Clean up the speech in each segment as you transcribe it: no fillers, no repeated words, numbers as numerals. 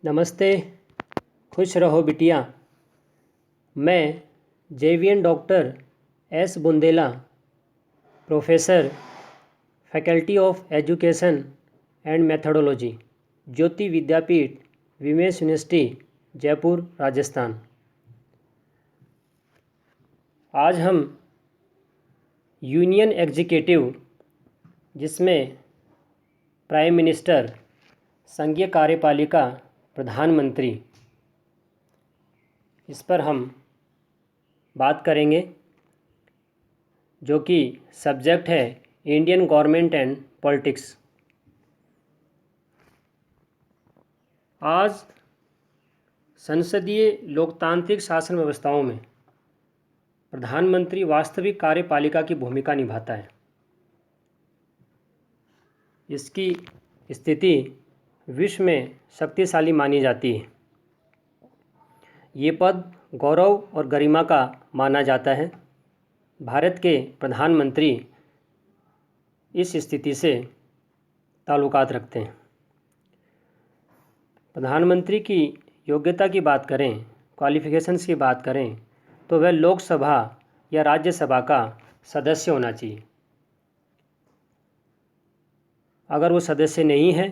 नमस्ते। खुश रहो बिटिया। मैं JVN doctor S Bundela, professor, faculty of education and methodology, Jyoti Vidyapeeth, women's university, Jaipur, Rajasthan. आज हम यूनियन एग्जीक्यूटिव, जिसमें प्राइम मिनिस्टर, संघीय कार्यपालिका, प्रधानमंत्री, इस पर हम बात करेंगे, जो कि सब्जेक्ट है इंडियन गवर्नमेंट एंड पॉलिटिक्स। आज संसदीय लोकतांत्रिक शासन व्यवस्थाओं में प्रधानमंत्री वास्तविक कार्यपालिका की भूमिका निभाता है। इसकी स्थिति विश्व में शक्तिशाली मानी जाती है। ये पद गौरव और गरिमा का माना जाता है। भारत के प्रधानमंत्री इस स्थिति से ताल्लुकात रखते हैं। प्रधानमंत्री की योग्यता की बात करें, क्वालिफिकेशंस की बात करें, तो वह लोकसभा या राज्यसभा का सदस्य होना चाहिए। अगर वो सदस्य नहीं है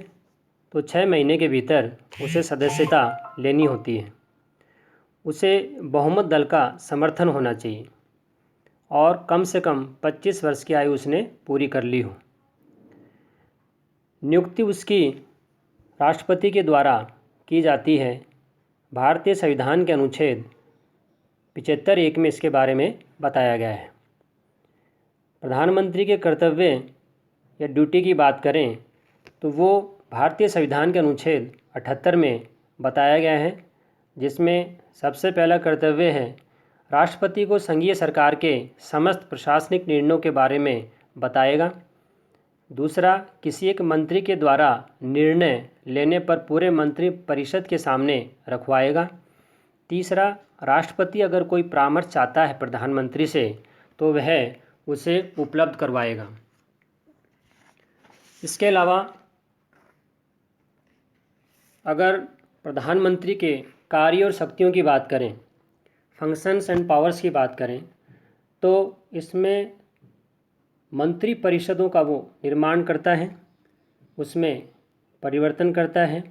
तो 6 महीने के भीतर उसे सदस्यता लेनी होती है। उसे बहुमत दल का समर्थन होना चाहिए और कम से कम 25 वर्ष की आयु उसने पूरी कर ली हो। नियुक्ति उसकी राष्ट्रपति के द्वारा की जाती है। भारतीय संविधान के अनुच्छेद 75(1) में इसके बारे में बताया गया है। प्रधानमंत्री के कर्तव्य या ड्यूटी की बात करें तो वो भारतीय संविधान के अनुच्छेद 78 में बताया गया है, जिसमें सबसे पहला कर्तव्य है राष्ट्रपति को संघीय सरकार के समस्त प्रशासनिक निर्णयों के बारे में बताएगा। दूसरा, किसी एक मंत्री के द्वारा निर्णय लेने पर पूरे मंत्री परिषद के सामने रखवाएगा। तीसरा, राष्ट्रपति अगर कोई परामर्श चाहता है प्रधानमंत्री से तो वह उसे उपलब्ध करवाएगा। इसके अलावा अगर प्रधानमंत्री के कार्य और शक्तियों की बात करें, फंक्शंस एंड पावर्स की बात करें, तो इसमें मंत्री परिषदों का वो निर्माण करता है, उसमें परिवर्तन करता है,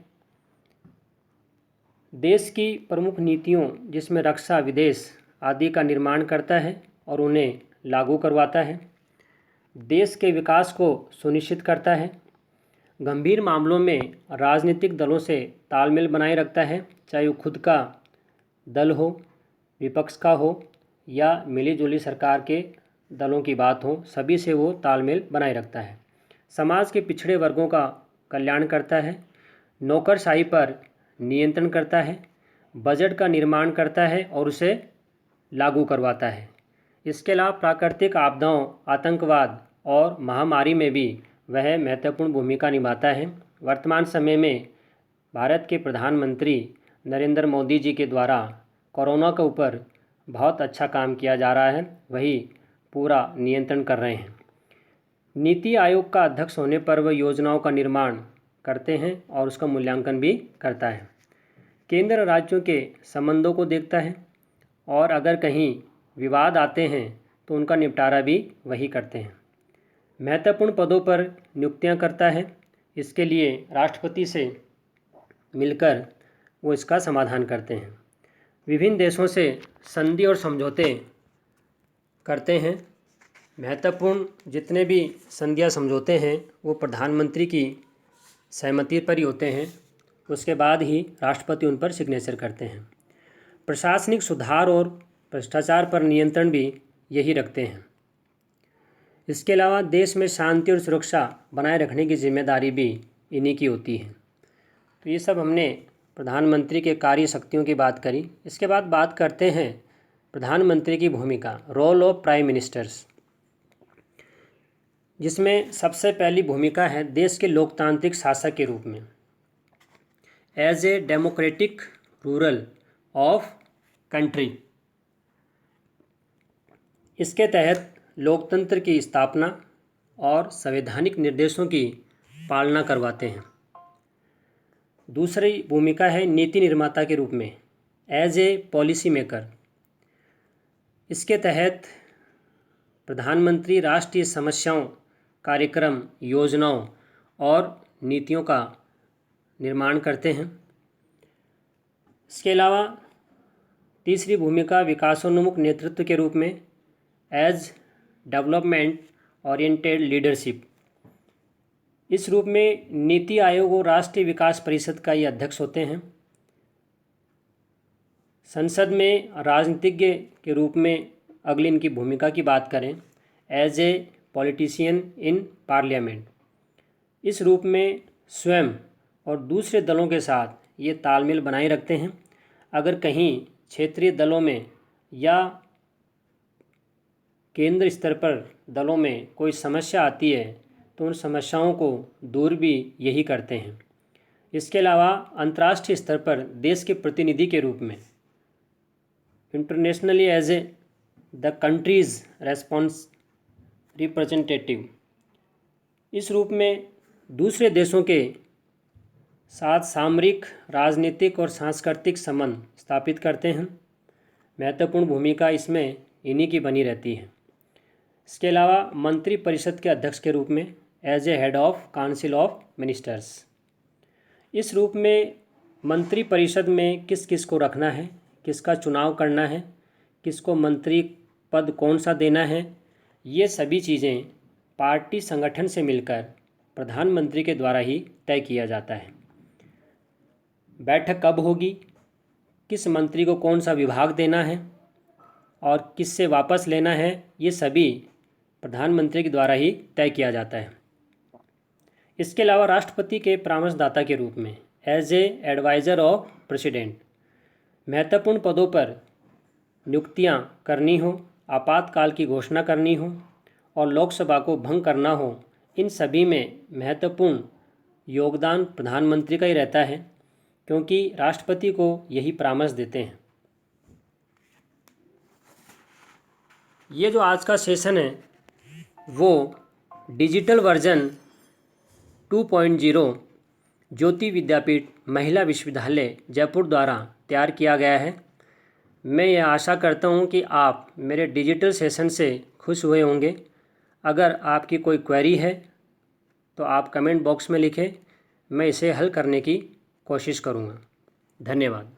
देश की प्रमुख नीतियों जिसमें रक्षा, विदेश आदि का निर्माण करता है और उन्हें लागू करवाता है, देश के विकास को सुनिश्चित करता है, गंभीर मामलों में राजनीतिक दलों से तालमेल बनाए रखता है, चाहे वो खुद का दल हो, विपक्ष का हो या मिलीजुली सरकार के दलों की बात हो, सभी से वो तालमेल बनाए रखता है। समाज के पिछड़े वर्गों का कल्याण करता है, नौकरशाही पर नियंत्रण करता है, बजट का निर्माण करता है और उसे लागू करवाता है। इसके अलावा प्राकृतिक आपदाओं, आतंकवाद और महामारी में भी वह महत्वपूर्ण भूमिका निभाता है। वर्तमान समय में भारत के प्रधानमंत्री नरेंद्र मोदी जी के द्वारा कोरोना के ऊपर बहुत अच्छा काम किया जा रहा है, वही पूरा नियंत्रण कर रहे हैं। नीति आयोग का अध्यक्ष होने पर वह योजनाओं का निर्माण करते हैं और उसका मूल्यांकन भी करता है। केंद्र राज्यों के संबंधों को देखता है और अगर कहीं विवाद आते हैं तो उनका निपटारा भी वही करते हैं। महत्वपूर्ण पदों पर नियुक्तियां करता है। इसके लिए राष्ट्रपति से मिलकर वो इसका समाधान करते हैं। विभिन्न देशों से संधि और समझौते करते हैं। महत्वपूर्ण जितने भी संधियां समझौते हैं वो प्रधानमंत्री की सहमति पर ही होते हैं, उसके बाद ही राष्ट्रपति उन पर सिग्नेचर करते हैं। प्रशासनिक सुधार और भ्रष्टाचार पर नियंत्रण भी यही रखते हैं। इसके अलावा देश में शांति और सुरक्षा बनाए रखने की जिम्मेदारी भी इन्हीं की होती है। तो ये सब हमने प्रधानमंत्री के कार्य शक्तियों की बात करी। इसके बाद बात करते हैं प्रधानमंत्री की भूमिका, रोल ऑफ प्राइम मिनिस्टर्स, जिसमें सबसे पहली भूमिका है देश के लोकतांत्रिक शासक के रूप में, as a democratic ruler of country. इसके तहत लोकतंत्र की स्थापना और संवैधानिक निर्देशों की पालना करवाते हैं। दूसरी भूमिका है नीति निर्माता के रूप में, एज ए पॉलिसी मेकर। इसके तहत प्रधानमंत्री राष्ट्रीय समस्याओं, कार्यक्रम, योजनाओं और नीतियों का निर्माण करते हैं। इसके अलावा तीसरी भूमिका विकासोन्मुख नेतृत्व के रूप में, एज डेवलपमेंट ओरिएंटेड लीडरशिप। इस रूप में नीति आयोग और राष्ट्रीय विकास परिषद का ये अध्यक्ष होते हैं। संसद में राजनीतिज्ञ के रूप में अगली इनकी भूमिका की बात करें, as a politician in parliament. इस रूप में स्वयं और दूसरे दलों के साथ ये तालमेल बनाए रखते हैं। अगर कहीं क्षेत्रीय दलों में या केंद्र स्तर पर दलों में कोई समस्या आती है तो उन समस्याओं को दूर भी यही करते हैं। इसके अलावा अंतर्राष्ट्रीय स्तर पर देश के प्रतिनिधि के रूप में, internationally as a the country's response representative, इस रूप में दूसरे देशों के साथ सामरिक, राजनीतिक और सांस्कृतिक संबंध स्थापित करते हैं। महत्वपूर्ण भूमिका इसमें इन्हीं की बनी रहती है। इसके अलावा मंत्री परिषद के अध्यक्ष के रूप में, as a head of council of ministers. इस रूप में मंत्री परिषद में किस किस को रखना है, किसका चुनाव करना है, किसको मंत्री पद कौन सा देना है, ये सभी चीज़ें पार्टी संगठन से मिलकर प्रधानमंत्री के द्वारा ही तय किया जाता है। बैठक कब होगी, किस मंत्री को कौन सा विभाग देना है और किससे वापस लेना है, ये सभी प्रधानमंत्री के द्वारा ही तय किया जाता है। इसके अलावा राष्ट्रपति के परामर्शदाता के रूप में, as a adviser of president, महत्वपूर्ण पदों पर नियुक्तियां करनी हो, आपातकाल की घोषणा करनी हो और लोकसभा को भंग करना हो, इन सभी में महत्वपूर्ण योगदान प्रधानमंत्री का ही रहता है, क्योंकि राष्ट्रपति को यही परामर्श देते हैं। ये जो आज का सेशन है वो डिजिटल वर्जन 2.0 ज्योति विद्यापीठ महिला विश्वविद्यालय जयपुर द्वारा तैयार किया गया है। मैं यह आशा करता हूँ कि आप मेरे डिजिटल सेशन से खुश हुए होंगे। अगर आपकी कोई क्वेरी है तो आप कमेंट बॉक्स में लिखें, मैं इसे हल करने की कोशिश करूँगा। धन्यवाद।